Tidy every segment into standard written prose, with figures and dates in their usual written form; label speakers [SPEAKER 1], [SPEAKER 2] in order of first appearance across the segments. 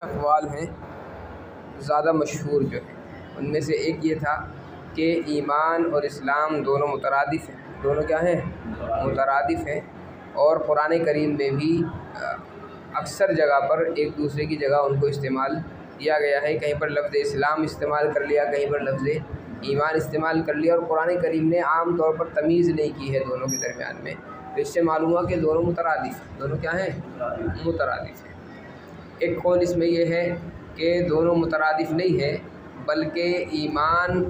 [SPEAKER 1] اقوال ہیں زیادہ مشہور جو ہیں، ان میں سے ایک یہ تھا کہ ایمان اور اسلام دونوں مترادف ہیں۔ دونوں کیا ہیں؟ مترادف ہیں، اور قرآن کریم میں بھی اکثر جگہ پر ایک دوسرے کی جگہ ان کو استعمال کیا گیا ہے۔ کہیں پر لفظ اسلام استعمال کر لیا، کہیں پر لفظ ایمان استعمال کر لیا، اور قرآن کریم نے عام طور پر تمیز نہیں کی ہے دونوں کے درمیان میں۔ تو اس سے معلوم ہوا کہ دونوں مترادف ہیں۔ دونوں کیا ہیں؟ مترادف ہیں۔ ایک قول اس میں یہ ہے کہ دونوں مترادف نہیں ہے، بلکہ ایمان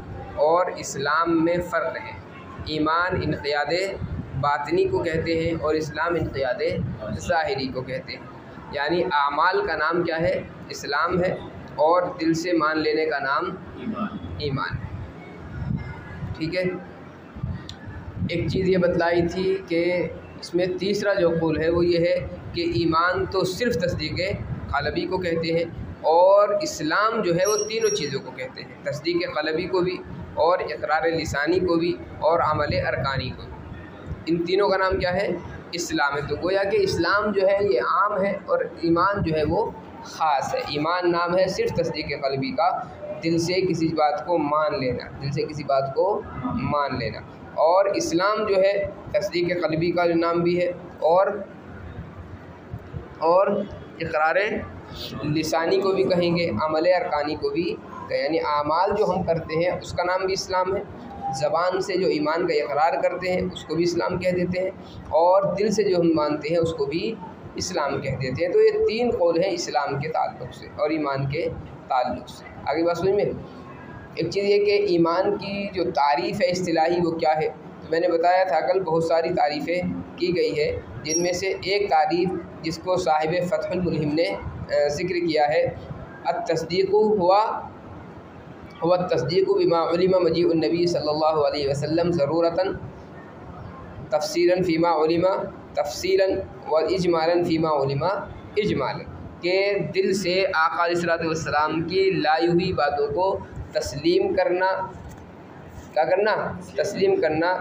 [SPEAKER 1] اور اسلام میں فرق ہے۔ ایمان انقیاد باطنی کو کہتے ہیں اور اسلام انقیاد ظاہری کو کہتے ہیں۔ یعنی اعمال کا نام کیا ہے؟ اسلام ہے، اور دل سے مان لینے کا نام ایمان ہے۔ ٹھیک ہے، ایک چیز یہ بتلائی تھی کہ اس میں تیسرا جو قول ہے وہ یہ ہے کہ ایمان تو صرف تصدیق قلبی کو کہتے ہیں، اور اسلام جو ہے وہ تینوں چیزوں کو کہتے ہیں، تصدیق قلبی کو بھی، اور اقرار لسانی کو بھی، اور عمل ارکانی کو بھی۔ ان تینوں کا نام کیا ہے؟ اسلام ہے۔ تو گویا کہ اسلام جو ہے یہ عام ہے، اور ایمان جو ہے وہ خاص ہے۔ ایمان نام ہے صرف تصدیق قلبی کا، دل سے کسی بات کو مان لینا، دل سے کسی بات کو مان لینا، اور اسلام جو ہے تصدیق قلبی کا جو نام بھی ہے، اور اقرار لسانی کو بھی کہیں گے، عمل ارکانی کو بھی، یعنی اعمال جو ہم کرتے ہیں اس کا نام بھی اسلام ہے، زبان سے جو ایمان کا اقرار کرتے ہیں اس کو بھی اسلام کہہ دیتے ہیں، اور دل سے جو ہم مانتے ہیں اس کو بھی اسلام کہہ دیتے ہیں۔ تو یہ تین قول ہیں اسلام کے تعلق سے اور ایمان کے تعلق سے۔ آگے بات سمجھ میں؟ ایک چیز یہ کہ ایمان کی جو تعریف ہے اصطلاحی وہ کیا ہے؟ تو میں نے بتایا تھا کل بہت ساری تعریفیں کی گئی ہے، جن میں سے ایک تعریف جس کو صاحب فتح الملہم نے ذکر کیا ہے، التصدیق ہوا التصدیق بما علم مجیء النبی صلی اللہ علیہ وسلم ضرورتاً تفسیراً فیما علم تفسیراً و اجمالاً فیما علم اجمالاً، کہ دل سے آقا علیہ الصلوۃ والسلام کی لائی ہوئی باتوں کو تسلیم کرنا، کیا کرنا؟ تسلیم کرنا،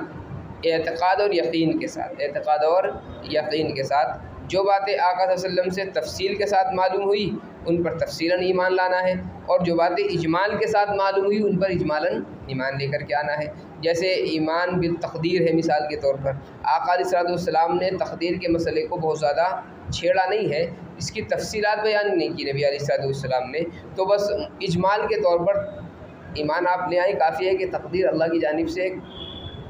[SPEAKER 1] اعتقاد اور یقین کے ساتھ، اعتقاد اور یقین کے ساتھ۔ جو باتیں آقا صلی اللہ علیہ وسلم سے تفصیل کے ساتھ معلوم ہوئی ان پر تفصیلاً ایمان لانا ہے، اور جو باتیں اجمال کے ساتھ معلوم ہوئی ان پر اجمالاً ایمان لے کر کے آنا ہے۔ جیسے ایمان بالتقدیر ہے، مثال کے طور پر آقا علیہ الصلوۃ والسلام نے تقدیر کے مسئلے کو بہت زیادہ چھیڑا نہیں ہے، اس کی تفصیلات بیان نہیں کی نبی علیہ الصلوۃ والسلام نے، تو بس اجمال کے طور پر ایمان آپ لے آئیں، کافی ہے کہ تقدیر اللہ کی جانب سے ایک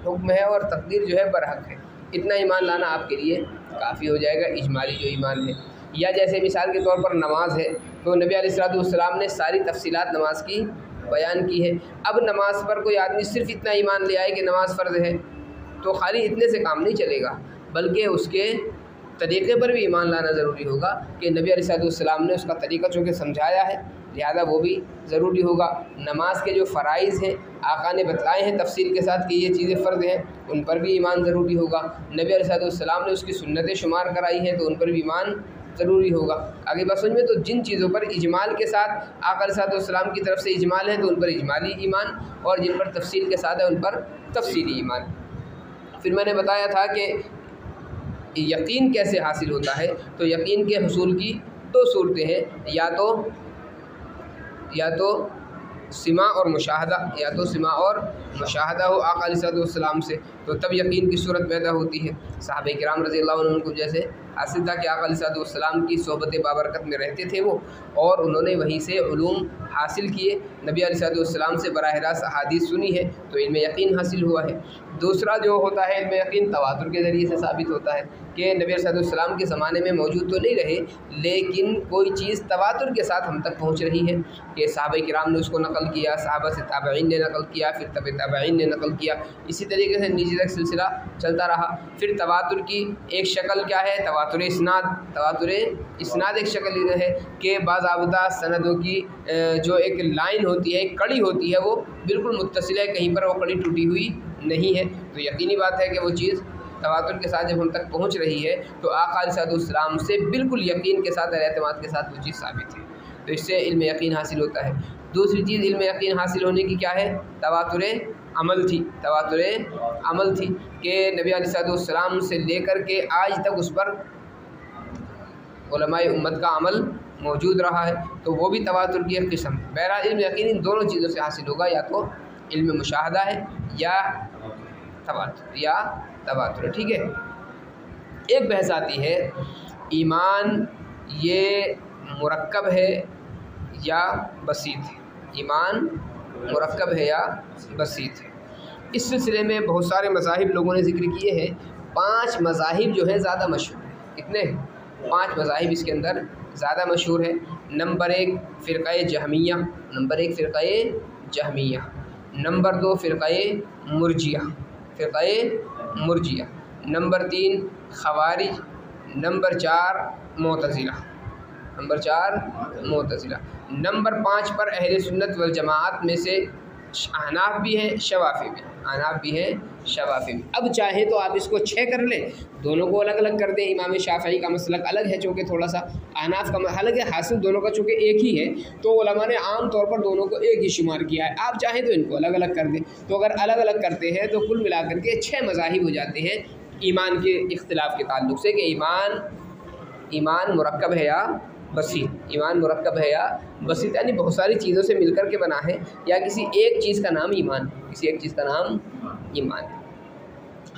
[SPEAKER 1] حکم ہے اور تقدیر جو ہے برحق ہے، اتنا ایمان لانا آپ کے لیے کافی ہو جائے گا، اجمالی جو ایمان ہے۔ یا جیسے مثال کے طور پر نماز ہے، تو نبی علیہ الصلوۃ والسلام نے ساری تفصیلات نماز کی بیان کی ہے۔ اب نماز پر کوئی آدمی صرف اتنا ایمان لے آئے کہ نماز فرض ہے، تو خالی اتنے سے کام نہیں چلے گا، بلکہ اس کے طریقے پر بھی ایمان لانا ضروری ہوگا کہ نبی علیہ الصلوۃ والسلام نے اس کا طریقہ چونکہ سمجھایا ہے، لہذا وہ بھی ضروری ہوگا۔ نماز کے جو فرائض ہیں آقا نے بتلائے ہیں تفصیل کے ساتھ کہ یہ چیزیں فرض ہیں، ان پر بھی ایمان ضروری ہوگا۔ نبی علیہ الصلوۃ والسلام نے اس کی سنتیں شمار کرائی ہیں تو ان پر بھی ایمان ضروری ہوگا۔ آگے بات سمجھ میں؟ تو جن چیزوں پر اجمال کے ساتھ آقا علیہ الصلوۃ والسلام کی طرف سے اجمال ہے تو ان پر اجمالی ایمان، اور جن پر تفصیل کے ساتھ ہے ان پر تفصیلی ایمان۔ پھر میں نے بتایا تھا کہ یقین کیسے حاصل ہوتا ہے، تو یقین کے حصول کی دو صورتیں ہیں، یا تو سماع اور مشاہدہ، یا تو سماع اور مشاہدہ ہو آقا علیہ الصلوۃ والسلام سے، تو تب یقین کی صورت پیدا ہوتی ہے۔ صحابہ کرام رضی اللہ عنہم کو جیسے حاصل تھا کہ آقا علیہ الصلوۃ والسلام کی صحبت بابرکت میں رہتے تھے وہ، اور انہوں نے وہیں سے علوم حاصل کیے، نبی علیہ الصلوۃ والسلام سے براہ راست احادیث سنی ہے، تو علم یقین حاصل ہوا ہے۔ دوسرا جو ہوتا ہے علم یقین تواتر کے ذریعے سے ثابت ہوتا ہے کہ نبی علیہ الصلوۃ والسلام کے زمانے میں موجود تو نہیں رہے، لیکن کوئی چیز تواتر کے ساتھ ہم تک پہنچ رہی ہے کہ صحابہ کرام نے اس کو نقل کیا، صحابہ سے تابعین نے نقل کیا، پھر تابعین نے نقل کیا، اسی طریقے سے نیچے تک سلسلہ چلتا رہا۔ پھر تواتر کی ایک شکل کیا ہے؟ تواتر اسناد۔ تواتر اسناد ایک شکل ہے کہ باضابطہ سندوں کی جو ایک لائن ہوتی ہے، ایک کڑی ہوتی ہے، وہ بالکل متصل ہے، کہیں پر وہ کڑی ٹوٹی ہوئی نہیں ہے، تو یقینی بات ہے کہ وہ چیز تواتر کے ساتھ جب ہم تک پہنچ رہی ہے تو آقا علیہ الصلوۃ والسلام سے بالکل یقین کے ساتھ اور اعتماد کے ساتھ وہ چیز ثابت ہے، تو اس سے علم یقین حاصل ہوتا ہے۔ دوسری چیز علم یقین حاصل ہونے کی کیا ہے؟ تواتر عمل تھی، تواتر عمل تھی کہ نبی علیہ الصلوۃ والسلام سے لے کر کے آج تک اس پر علماء امت کا عمل موجود رہا ہے تو وہ بھی تواتر کی ایک قسم ہے۔ بہرحال علم یقین ان دونوں چیزوں سے حاصل ہوگا، یا تو علم مشاہدہ ہے یا تواتر، ٹھیک ہے۔ ایک بحث آتی ہے ایمان یہ مرکب ہے یا بسیط ہے، ایمان مرکب ہے یا بسیط ہے۔ اس سلسلے میں بہت سارے مذاہب لوگوں نے ذکر کیے ہیں۔ 5 مذاہب جو ہیں زیادہ مشہور ہیں۔ کتنے؟ 5 مذاہب اس کے اندر زیادہ مشہور ہیں۔ نمبر 1 فرقہ جہمیہ، نمبر 1 فرقہ جہمیہ، نمبر 2 فرقہ مرجیہ، نمبر 3 خوارج، نمبر 4 معتزلہ، نمبر 5 پر اہل سنت والجماعت میں سے احناف بھی ہیں، شوافی بھی، اب چاہے تو آپ اس کو 6 کر لیں، دونوں کو الگ الگ کر دیں۔ امام شافعی کا مسلک الگ ہے چونکہ تھوڑا سا، احناف کا حالانکہ حاصل دونوں کا چونکہ ایک ہی ہے، تو علماء نے عام طور پر دونوں کو ایک ہی شمار کیا ہے۔ آپ چاہیں تو ان کو الگ الگ کر دیں، تو اگر الگ الگ کرتے ہیں تو کل ملا کر کے 6 مذاہب ہو جاتے ہیں ایمان کے اختلاف کے تعلق سے، کہ ایمان مرکب ہے یا بسیط، ایمان مرکب ہے یا بسیط، یعنی بہت ساری چیزوں سے مل کر کے بنا ہے، یا کسی ایک چیز کا نام ایمان ہے۔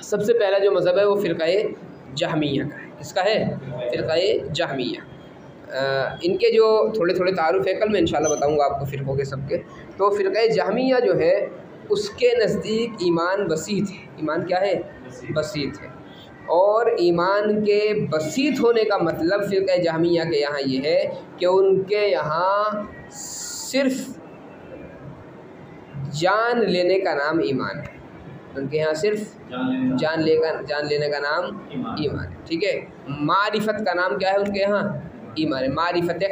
[SPEAKER 1] سب سے پہلا جو مذہب ہے وہ فرقہ جہمیہ کا ہے۔ اس کا ہے فرقہ جہمیہ۔ ان کے جو تھوڑے تھوڑے تعارف ہے کل میں انشاءاللہ بتاؤں گا آپ کو فرقوں کے سب کے۔ تو فرقہ جہمیہ جو ہے اس کے نزدیک ایمان بسیط ہے۔ ایمان کیا ہے؟ بسیط ہے۔ اور ایمان کے بسیط ہونے کا مطلب فرقہ جہمیہ کے یہاں یہ ہے کہ ان کے یہاں صرف جان لینے کا نام ایمان ہے، ان کے یہاں صرف جان لینے کا نام ایمان ہے، ٹھیک ہے۔ معرفت کا نام کیا ہے ان کے یہاں؟ ایمان ہے۔ معرفت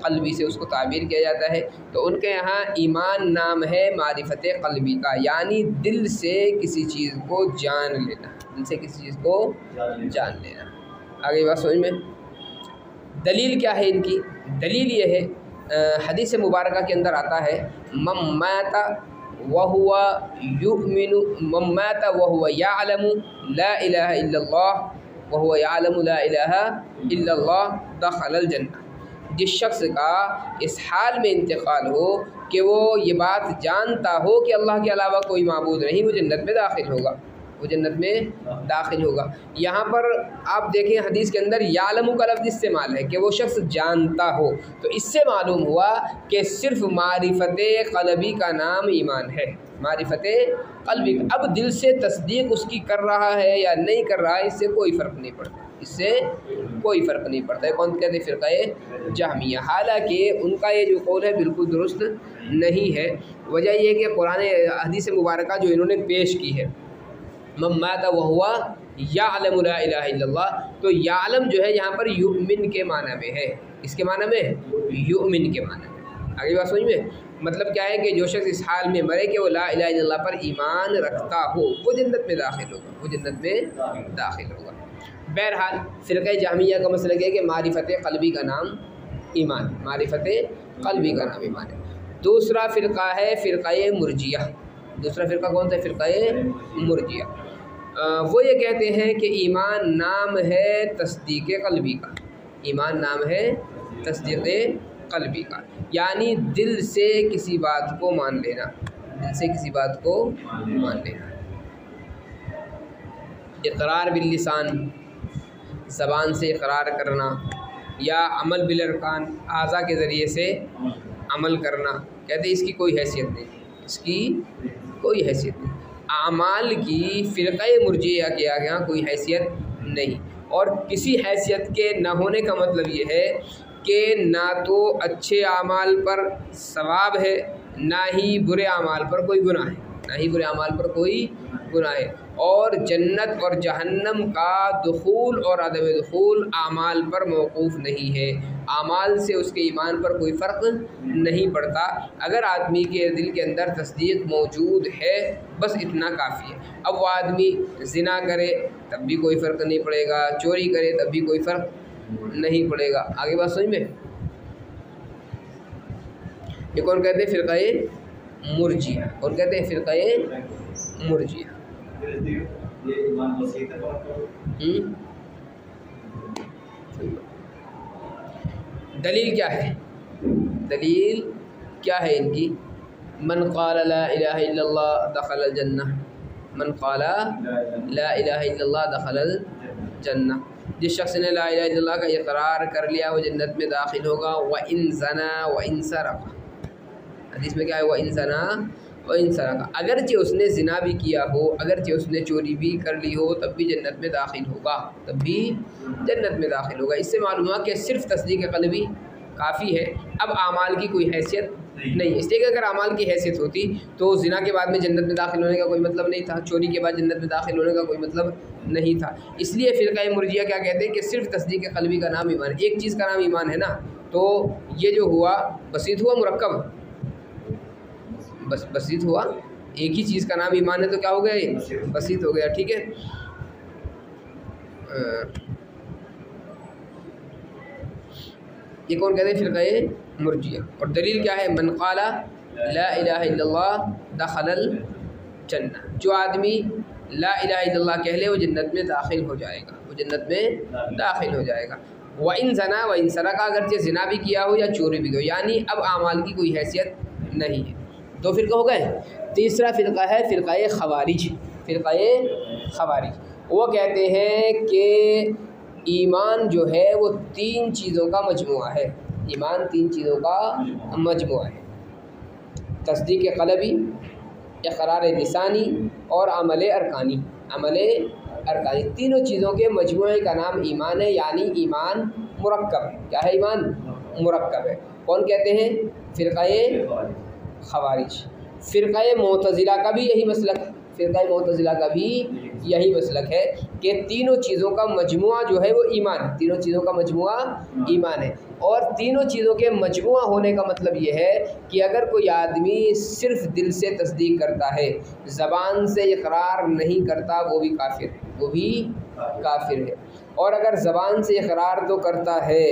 [SPEAKER 1] قلبی سے اس کو تعبیر کیا جاتا ہے، تو ان کے یہاں ایمان نام ہے معرفت قلبی کا، یعنی دل سے کسی چیز کو جان لینا، آگے بات سمجھ میں۔ دلیل کیا ہے ان کی؟ دلیل یہ ہے، حدیث مبارکہ کے اندر آتا ہے من مات وهو يعلم لا الہ الا اللہ دخل الجنہ۔ جس شخص کا اس حال میں انتقال ہو کہ وہ یہ بات جانتا ہو کہ اللہ کے علاوہ کوئی معبود نہیں، وہ جنت میں داخل ہوگا۔ یہاں پر آپ دیکھیں حدیث کے اندر یعلم کا لفظ استعمال ہے کہ وہ شخص جانتا ہو، تو اس سے معلوم ہوا کہ صرف معرفت قلبی کا نام ایمان ہے، معرفت قلبی۔ اب دل سے تصدیق اس کی کر رہا ہے یا نہیں کر رہا ہے، اس سے کوئی فرق نہیں پڑتا، کون کہتے ہیں؟ فرقہ جہمیہ۔ حالانکہ ان کا یہ جو قول ہے بالکل درست نہیں ہے۔ وجہ یہ کہ قرآن حدیث مبارکہ جو انہوں نے پیش کی ہے من مات وهو یعلم لا الہ الا اللہ، تو یعلم جو ہے یہاں پر یؤمن کے معنی میں ہے۔ اس کے معنی میں یؤمن کے معنی میں، آگے بات سمجھ میں۔ مطلب کیا ہے کہ جو شخص اس حال میں مرے کہ وہ لا الہ الا اللہ پر ایمان رکھتا ہو، وہ جنت میں داخل ہوگا، بہرحال فرقہ جہمیہ کا مسئلہ ہے کہ معرفت قلبی کا نام ایمان، ہے۔ دوسرا فرقہ ہے فرقہ مرجیہ۔ دوسرا فرقہ کون سا؟ فرقہ مرجیہ۔ وہ یہ کہتے ہیں کہ ایمان نام ہے تصدیق قلبی کا، یعنی دل سے کسی بات کو مان لینا، اقرار باللسان، زبان سے اقرار کرنا، یا عمل بالارکان، اعضاء کے ذریعے سے عمل کرنا۔ کہتے ہیں اس کی کوئی حیثیت نہیں، اعمال کی فرقہ مرجیہ کے آگے کوئی حیثیت نہیں۔ اور کسی حیثیت کے نہ ہونے کا مطلب یہ ہے کہ نہ تو اچھے اعمال پر ثواب ہے، نہ ہی برے اعمال پر کوئی گناہ ہے، اور جنت اور جہنم کا دخول اور عدم دخول اعمال پر موقوف نہیں ہے، اعمال سے اس کے ایمان پر کوئی فرق نہیں پڑتا۔ اگر آدمی کے دل کے اندر تصدیق موجود ہے بس اتنا کافی ہے۔ اب وہ آدمی زنا کرے تب بھی کوئی فرق نہیں پڑے گا، چوری کرے تب بھی کوئی فرق نہیں پڑے گا، آگے بات سمجھ میں۔ یہ کون کہتے ہیں؟ فرقہ مرجیہ، اور کہتے ہیں فرقہ مرجیہ۔ دلیل کیا ہے؟ دلیل کیا ہے ان کی؟ من قال لا الہ الا اللہ دخل الجنہ، من قال لا الہ الا اللہ دخل الجنہ، جس شخص نے لا الہ الا اللہ کا اقرار کر لیا وہ جنت میں داخل ہوگا۔ وَإِن زَنَا وَإِن سَرَقَ، حدیث میں کیا ہے؟ وَإِن زَنَا وَإِن سَرَقَ، اگرچہ اس نے زنا بھی کیا ہو، اگرچہ اس نے چوری بھی کر لی ہو، تب بھی جنت میں داخل ہوگا، تب بھی جنت میں داخل ہوگا۔ اس سے معلوم ہوا کہ صرف تصدیق قلبی کافی ہے، اب اعمال کی کوئی حیثیت نہیں، اس لیے کہ اگر اعمال کی حیثیت ہوتی تو زنا کے بعد میں جنت میں داخل ہونے کا کوئی مطلب نہیں تھا، چوری کے بعد جنت میں داخل ہونے کا کوئی مطلب نہیں تھا۔ اس لیے فرقہ مرجیہ کیا کہتے ہیں کہ صرف تصدیق قلبی کا نام ایمان، ایک چیز کا نام ایمان ہے نا، تو یہ جو ہوا بسیط ہوا مرکب، بسیط ہوا، ایک ہی چیز کا نام ایمان ہے تو کیا ہو گیا؟ یہ بسیط ہو گیا، ٹھیک ہے۔ یہ کون کہتے ہیں؟ فرقہ مرجیہ۔ اور دلیل کیا ہے؟ من قال لا الہ الا اللہ دخل الجنہ، جو آدمی لا الہ الا اللہ کہہ لے وہ جنت میں داخل ہو جائے گا، وہ جنت میں داخل ہو جائے گا۔ وَإِن زَنَا وَإِن سَرَقَ، اگرچہ زنا بھی کیا ہو یا چوری بھی کی ہو، یعنی اب اعمال کی کوئی حیثیت نہیں ہے۔ دو فرقہ ہو گئے۔ تیسرا فرقہ ہے فرقہ خوارج، فرقہ خوارج، وہ کہتے ہیں کہ ایمان جو ہے وہ تین چیزوں کا مجموعہ ہے، ایمان تین چیزوں کا مجموعہ ہے، تصدیق قلبی، اقرار لسانی اور عمل ارکانی، عمل ارکانی، تینوں چیزوں کے مجموعے کا نام ایمان ہے، یعنی ایمان مرکب ہے۔ کیا ہے؟ ایمان مرکب ہے۔ کون کہتے ہیں؟ فرقہ خوارج۔ فرقہ معتزلہ کا بھی یہی مسلک ہے، فرقہ معتزلہ کا بھی یہی مسلک ہے کہ تینوں چیزوں کا مجموعہ جو ہے وہ ایمان ہے، تینوں چیزوں کا مجموعہ ایمان ہے۔ اور تینوں چیزوں کے مجموعہ ہونے کا مطلب یہ ہے کہ اگر کوئی آدمی صرف دل سے تصدیق کرتا ہے، زبان سے اقرار نہیں کرتا، وہ بھی کافر ہے، وہ بھی کافر ہے۔ اور اگر زبان سے اقرار تو کرتا ہے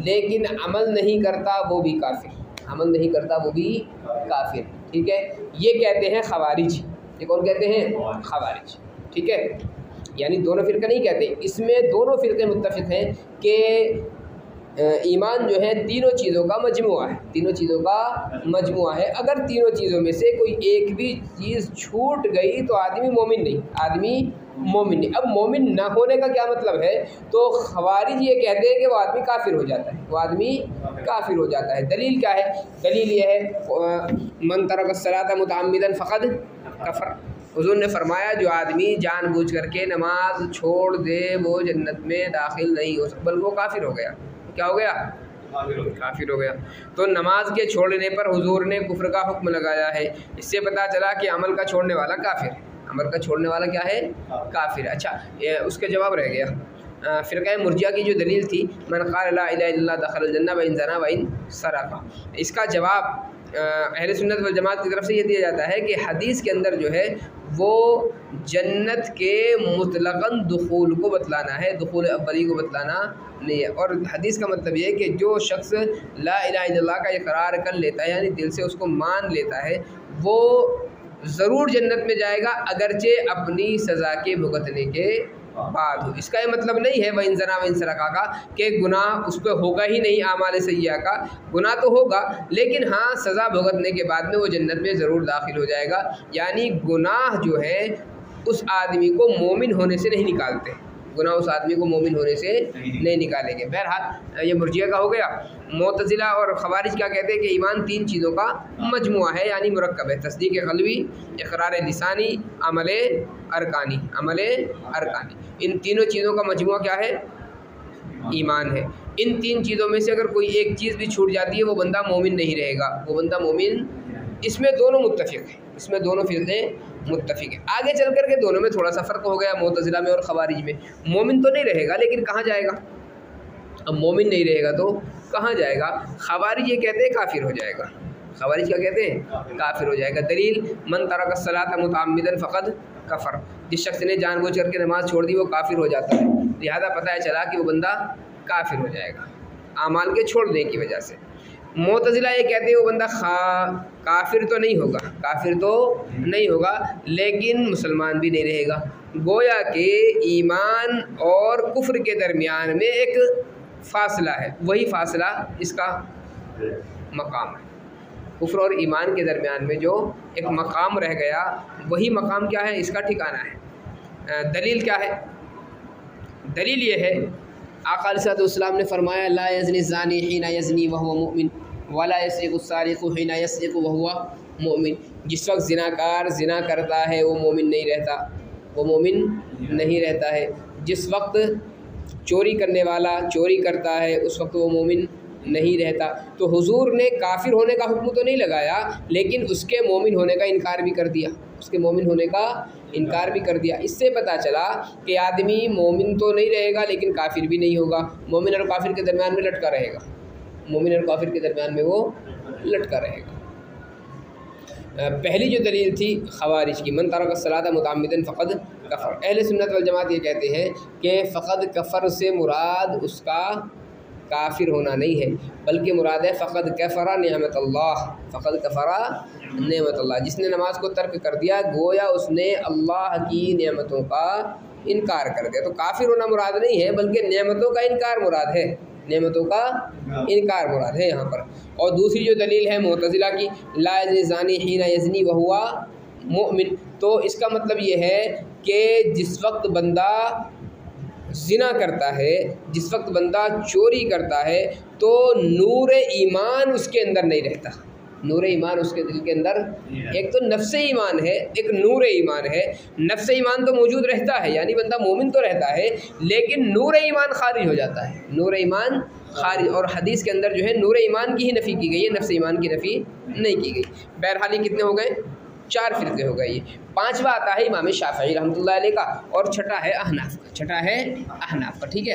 [SPEAKER 1] لیکن عمل نہیں کرتا، وہ بھی کافر، عمل نہیں کرتا وہ بھی کافر، ٹھیک ہے۔ یہ کہتے ہیں خوارج، یہ کون کہتے ہیں؟ خوارج، ٹھیک ہے۔ یعنی دونوں فرقے نہیں کہتے، اس میں دونوں فرقے متفق ہیں کہ ایمان جو ہے تینوں چیزوں کا مجموعہ ہے، تینوں چیزوں کا مجموعہ ہے۔ اگر تینوں چیزوں میں سے کوئی ایک بھی چیز چھوٹ گئی تو آدمی مومن نہیں، آدمی مومن نہیں۔ اب مومن نہ ہونے کا کیا مطلب ہے؟ تو خوارج یہ کہتے ہیں کہ وہ آدمی کافر ہو جاتا ہے، وہ آدمی کافر ہو جاتا ہے۔ دلیل کیا ہے؟ دلیل یہ ہے من ترک الصلاۃ متعمدا فقد کفر، حضور نے فرمایا جو آدمی جان بوجھ کر کے نماز چھوڑ دے وہ جنت میں داخل نہیں ہو سکتا، بلکہ وہ کافر ہو گیا۔ کیا ہو گیا؟ کافر ہو گیا۔ تو نماز کے چھوڑنے پر حضور نے کفر کا حکم لگایا ہے، اس سے پتہ چلا کہ عمل کا چھوڑنے والا کافر ہے، عمل کا چھوڑنے والا کیا ہے؟ کافر ہے۔ اچھا، اس کا جواب رہ گیا فرقہ مرجیہ کی جو دلیل تھی من قال لا الہ الا اللہ دخل الجنہ وإن زنا وإن سرق، اس کا جواب اہل سنت والجماعت کی طرف سے یہ دیا جاتا ہے کہ حدیث کے اندر جو ہے وہ جنت کے مطلقاً دخول کو بتلانا ہے، دخول اولی کو بتلانا نہیں ہے۔ اور حدیث کا مطلب یہ ہے کہ جو شخص لا الہ الا اللہ کا اقرار کر لیتا ہے، یعنی دل سے اس کو مان لیتا ہے، وہ ضرور جنت میں جائے گا، اگرچہ اپنی سزا کے بھگتنے کے بعد ہو۔ اس کا یہ مطلب نہیں ہے وَإِن زَنَا وَإِن سَرَقَ کا کہ گناہ اس پہ ہوگا ہی نہیں، اعمال سیئہ کا گناہ تو ہوگا لیکن ہاں سزا بھگتنے کے بعد میں وہ جنت میں ضرور داخل ہو جائے گا۔ یعنی گناہ جو ہے اس آدمی کو مومن ہونے سے نہیں نکالتے، گناہ اس آدمی کو مومن ہونے سے نہیں نکالیں گے۔ بہرحال یہ مرجیہ کا ہو گیا۔ معتزلہ اور خوارج کیا کہتے ہیں کہ ایمان تین چیزوں کا مجموعہ ہے، یعنی مرکب ہے، تصدیق قلبی، اقرار لسانی، عمل ارکانی، عمل ارکانی، ان تینوں چیزوں کا مجموعہ کیا ہے؟ ایمان ہے۔ ان تین چیزوں میں سے اگر کوئی ایک چیز بھی چھوٹ جاتی ہے وہ بندہ مومن نہیں رہے گا، وہ بندہ مومن، اس میں دونوں متفق ہیں، اس میں دونوں فرقے متفق ہیں۔ آگے چل کر کے دونوں میں تھوڑا سا فرق ہو گیا، معتزلہ میں اور خوارج میں۔ مومن تو نہیں رہے گا لیکن کہاں جائے گا؟ اب مومن نہیں رہے گا تو کہاں جائے گا؟ خوارج یہ کہتے ہیں کافر ہو جائے گا، خوارج کیا کہتے ہیں؟ کافر ہو جائے گا۔ دلیل من ترک الصلاۃ متعمدا فقد کفر، جس شخص نے جان بوجھ کر کے نماز چھوڑ دی وہ کافر ہو جاتا ہے، لہذا پتہ چلا کہ وہ بندہ کافر ہو جائے گا اعمال کے چھوڑنے کی وجہ سے۔ معتزلہ یہ کہتے ہیں وہ بندہ کافر تو نہیں ہوگا، کافر تو نہیں ہوگا لیکن مسلمان بھی نہیں رہے گا، گویا کہ ایمان اور کفر کے درمیان میں ایک فاصلہ ہے، وہی فاصلہ اس کا مقام ہے۔ کفر اور ایمان کے درمیان میں جو ایک مقام رہ گیا، وہی مقام کیا ہے؟ اس کا ٹھکانہ ہے۔ دلیل کیا ہے؟ دلیل یہ ہے، آقا علیہ السلام نے فرمایا لا یزنی الزانی حین یزنی وہو مؤمن ولا یسرق السارق حین یسرق وہو مؤمن۔ جس وقت زناکار زنا کرتا ہے وہ مومن نہیں رہتا، وہ مومن نہیں رہتا ہے۔ جس وقت چوری کرنے والا چوری کرتا ہے اس وقت وہ مومن نہیں رہتا۔ تو حضور نے کافر ہونے کا حکم تو نہیں لگایا، لیکن اس کے مومن ہونے کا انکار بھی کر دیا، اس کے مومن ہونے کا انکار بھی کر دیا۔ اس سے پتہ چلا کہ آدمی مومن تو نہیں رہے گا لیکن کافر بھی نہیں ہوگا، مومن اور کافر کے درمیان میں لٹکا رہے گا، مومن اور کافر کے درمیان میں وہ لٹکا رہے گا۔ پہلی جو دلیل تھی خوارج کی، من ترک الصلاۃ متعمدا فقد کفر۔ اہل سنت والجماعت یہ کہتے ہیں کہ فقد کفر سے مراد اس کا کافر ہونا نہیں ہے، بلکہ مراد ہے فقد کفر نعمت اللہ، فقد کفر نعمت اللہ۔ جس نے نماز کو ترک کر دیا گویا اس نے اللہ کی نعمتوں کا انکار کر دیا۔ تو کافر ہونا مراد نہیں ہے بلکہ نعمتوں کا انکار مراد ہے، نعمتوں کا انکار مراد ہے یہاں پر۔ اور دوسری جو دلیل ہے معتزلہ کی، لا یزنی الزانی حین یزنی وہو مؤمن، تو اس کا مطلب یہ ہے کہ جس وقت بندہ زنا کرتا ہے، جس وقت بندہ چوری کرتا ہے تو نور ایمان اس کے اندر نہیں رہتا، نور ایمان اس کے دل کے اندر، ایک تو نفس ایمان ہے ایک نور ایمان ہے۔ نفس ایمان تو موجود رہتا ہے یعنی بندہ مومن تو رہتا ہے، لیکن نور ایمان خارج ہو جاتا ہے، نور ایمان خارج۔ اور حدیث کے اندر جو ہے نور ایمان کی ہی نفی کی گئی ہے، نفس ایمان کی نفی نہیں کی گئی۔ بہرحال یہ کتنے ہو گئے؟ 4 فرقے ہو گئے۔ یہ 5واں آتا ہے امام شافعی رحمۃ اللہ علیہ کا، اور چھٹا ہے احناف کا، چھٹا ہے احناف کا، ٹھیک ہے۔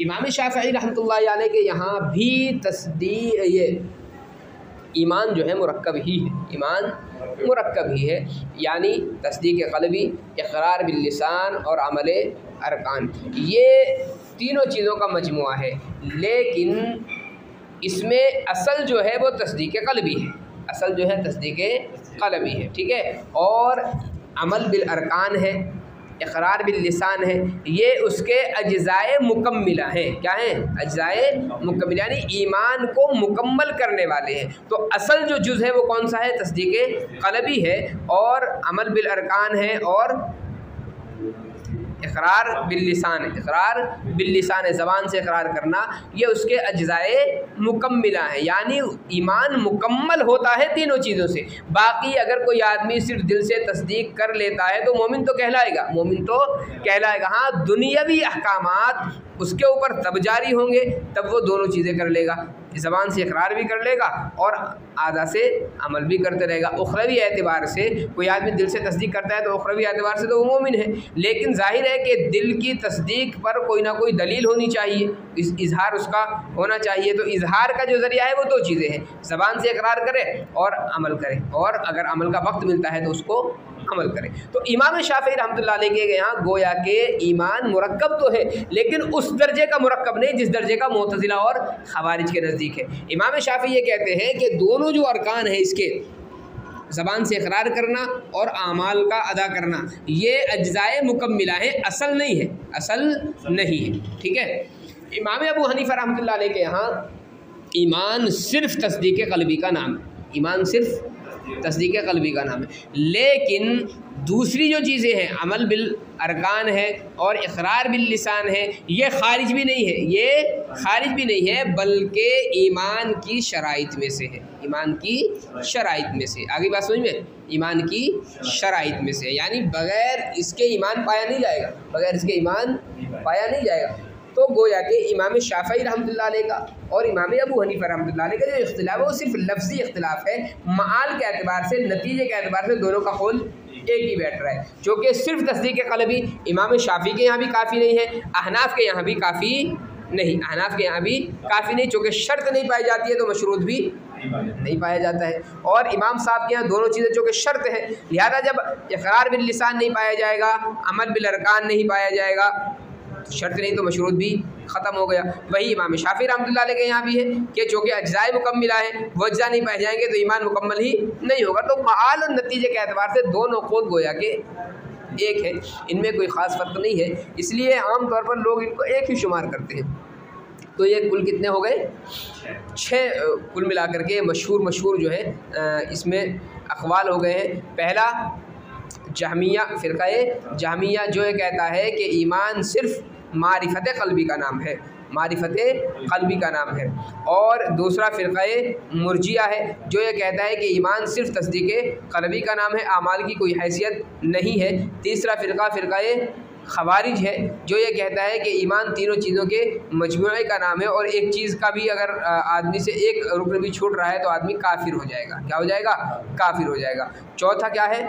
[SPEAKER 1] امام شافعی رحمۃ اللہ علیہ کے یہاں بھی تصدیق، یہ ایمان جو ہے مرکب ہی ہے، ایمان مرکب ہی ہے، یعنی تصدیق قلبی، اقرار باللسان اور عمل ارکان، یہ تینوں چیزوں کا مجموعہ ہے۔ لیکن اس میں اصل جو ہے وہ تصدیق قلبی ہے، اصل جو ہے تصدیق قلبی ہے، ٹھیک ہے۔ اور عمل بالارکان ہے، اقرار باللسان ہے، یہ اس کے اجزائے مکملہ ہیں۔ کیا ہیں؟ اجزائے مکملہ، یعنی ایمان کو مکمل کرنے والے ہیں۔ تو اصل جو جز ہے وہ کون سا ہے؟ تصدیق قلبی ہے، اور عمل بالارکان ہے، اور اقرار باللسان ہے، اقرار باللسان ہے، زبان سے اقرار کرنا، یہ اس کے اجزائے مکملہ ہیں، یعنی ایمان مکمل ہوتا ہے تینوں چیزوں سے۔ باقی اگر کوئی آدمی صرف دل سے تصدیق کر لیتا ہے تو مومن تو کہلائے گا، مومن تو کہلائے گا، ہاں دنیاوی احکامات اس کے اوپر تب جاری ہوں گے تب وہ دونوں چیزیں کر لے گا، زبان سے اقرار بھی کر لے گا اور اعضاء سے عمل بھی کرتے رہے گا۔ اخروی اعتبار سے کوئی آدمی دل سے تصدیق کرتا ہے تو اخروی اعتبار سے تو وہ مومن ہے، لیکن ظاہر ہے کہ دل کی تصدیق پر کوئی نہ کوئی دلیل ہونی چاہیے، اظہار اس کا ہونا چاہیے۔ تو اظہار کا جو ذریعہ ہے وہ 2 چیزیں ہیں، زبان سے اقرار کرے اور عمل کرے، اور اگر عمل کا وقت ملتا ہے تو اس کو عمل کرے۔ تو امام شافعی رحمۃ اللہ علیہ کے یہاں گویا کہ ایمان مرکب تو ہے لیکن اس درجے کا مرکب نہیں جس درجے کا معتزلہ اور خوارج کے نزدیک ہے۔ امام شافعی یہ کہتے ہیں کہ دونوں جو ارکان ہیں اس کے، زبان سے اقرار کرنا اور اعمال کا ادا کرنا، یہ اجزائے مکملہ ہیں، اصل نہیں ہے، اصل نہیں ہے، ٹھیک ہے۔ امام ابو حنیفہ رحمۃ اللہ علیہ کے یہاں ایمان صرف تصدیق قلبی کا نام ہے، ایمان صرف تصدیق قلبی کا نام ہے، لیکن دوسری جو چیزیں ہیں عمل بالارکان ہے اور اقرار باللسان ہے، یہ خارج بھی نہیں ہے، یہ خارج بھی نہیں ہے بلکہ ایمان کی شرائط میں سے ہے، ایمان کی شرائط میں سے۔ آگے بات سمجھ میں؟ ایمان کی شرائط میں سے، یعنی بغیر اس کے ایمان پایا نہیں جائے گا، بغیر اس کے ایمان پایا نہیں جائے گا۔ تو گویا کہ امام شافعی رحمۃ اللہ علیہ کا اور امام ابو حنیفہ رحمۃ اللہ علیہ کا جو اختلاف ہے وہ صرف لفظی اختلاف ہے، معال کے اعتبار سے، نتیجے کے اعتبار سے دونوں کا قول ایک ہی بیٹھ رہا ہے، جو کہ صرف تصدیق قلبی امام شافعی کے یہاں بھی کافی نہیں ہے، احناف کے یہاں بھی کافی نہیں، احناف کے یہاں بھی کافی نہیں، چونکہ شرط نہیں پائی جاتی ہے تو مشروط بھی نہیں پایا جاتا ہے، اور امام صاحب کے یہاں دونوں چیزیں چونکہ شرط ہے، لہذا جب اقرار باللسان نہیں پایا جائے گا، عمل بالارکان نہیں پایا جائے گا، شرط نہیں تو مشروط بھی ختم ہو گیا۔ وہی امام شافعی رحمۃ اللہ علیہ کے یہاں بھی ہے کہ چونکہ اجزائے مکملہ ہیں، وہ اجزاء نہیں پائے جائیں گے تو ایمان مکمل ہی نہیں ہوگا۔ تو معال اور نتیجے کے اعتبار سے دونوں قول گویا کہ ایک ہے، ان میں کوئی خاص فرق نہیں ہے، اس لیے عام طور پر لوگ ان کو ایک ہی شمار کرتے ہیں۔ تو یہ کل کتنے ہو گئے؟ 6 کل ملا کر کے مشہور جو ہے اس میں اقوال ہو گئے ہیں۔ پہلا جہمیہ، فرقہ جہمیہ جو یہ کہتا ہے کہ ایمان صرف معرفت قلبی کا نام ہے، معرفت قلبی کا نام ہے۔ اور دوسرا فرقہ مرجیہ ہے جو یہ کہتا ہے کہ ایمان صرف تصدیق قلبی کا نام ہے، اعمال کی کوئی حیثیت نہیں ہے۔ تیسرا فرقہ خوارج ہے جو یہ کہتا ہے کہ ایمان تینوں چیزوں کے مجموعے کا نام ہے، اور ایک چیز کا بھی اگر آدمی سے ایک رکن بھی چھوٹ رہا ہے تو آدمی کافر ہو جائے گا۔ کیا ہو جائے گا؟ کافر ہو جائے گا۔ چوتھا کیا ہے؟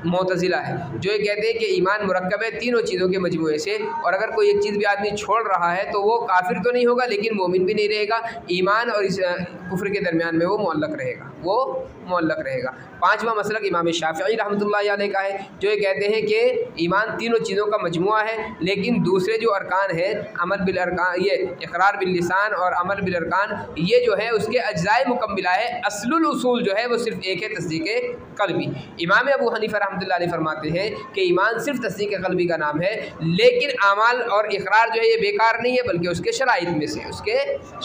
[SPEAKER 1] معتزلہ ہے جو یہ کہتے ہیں کہ ایمان مرکب ہے تینوں چیزوں کے مجموعے سے، اور اگر کوئی ایک چیز بھی آدمی چھوڑ رہا ہے تو وہ کافر تو نہیں ہوگا لیکن مومن بھی نہیں رہے گا، ایمان اور اس کفر کے درمیان میں وہ معلق رہے گا، وہ معلق رہے گا۔ پانچواں مسلک امام شافعی رحمۃ اللہ علیہ کا ہے جو یہ کہتے ہیں کہ ایمان تینوں چیزوں کا مجموعہ ہے، لیکن دوسرے جو ارکان ہیں عمل بالارکان، یہ اقرار باللسان اور عمل بالارکان، یہ جو ہے اس کے اجزائے مکملہ ہے، اصل الاصول جو ہے وہ صرف ایک ہے، تصدیق قلبی۔ امام ابو حنیفہ رحمۃ اللہ علیہ فرماتے ہیں کہ ایمان صرف تصدیق قلبی کا نام ہے، لیکن اعمال اور اقرار جو ہے یہ بیکار نہیں ہے بلکہ اس کے شرائط میں سے، اس کے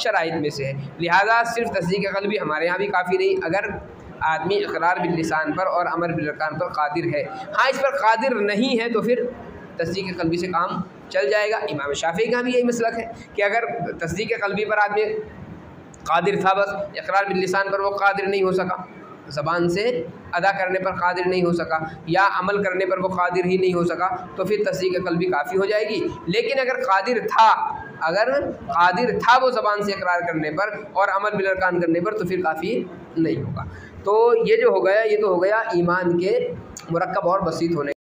[SPEAKER 1] شرائط میں سے ہے، لہذا صرف تصدیق قلبی ہمارے یہاں بھی کافی نہیں اگر آدمی اقرار باللسان پر اور عمل بالارکان پر قادر ہے۔ ہاں اس پر قادر نہیں ہے تو پھر تصدیق قلبی سے کام چل جائے گا۔ امام شافعی کا بھی یہی مسلک ہے کہ اگر تصدیق قلبی پر آدمی قادر تھا، بس اقرار باللسان پر وہ قادر نہیں ہو سکا، زبان سے ادا کرنے پر قادر نہیں ہو سکا یا عمل کرنے پر وہ قادر ہی نہیں ہو سکا تو پھر تصدیق قلبی کافی ہو جائے گی۔ لیکن اگر قادر تھا وہ زبان سے اقرار کرنے پر اور عمل بالارکان کرنے پر تو پھر کافی نہیں ہوگا۔ تو یہ جو ہو گیا یہ تو ہو گیا ایمان کے مرکب اور بسیط ہونے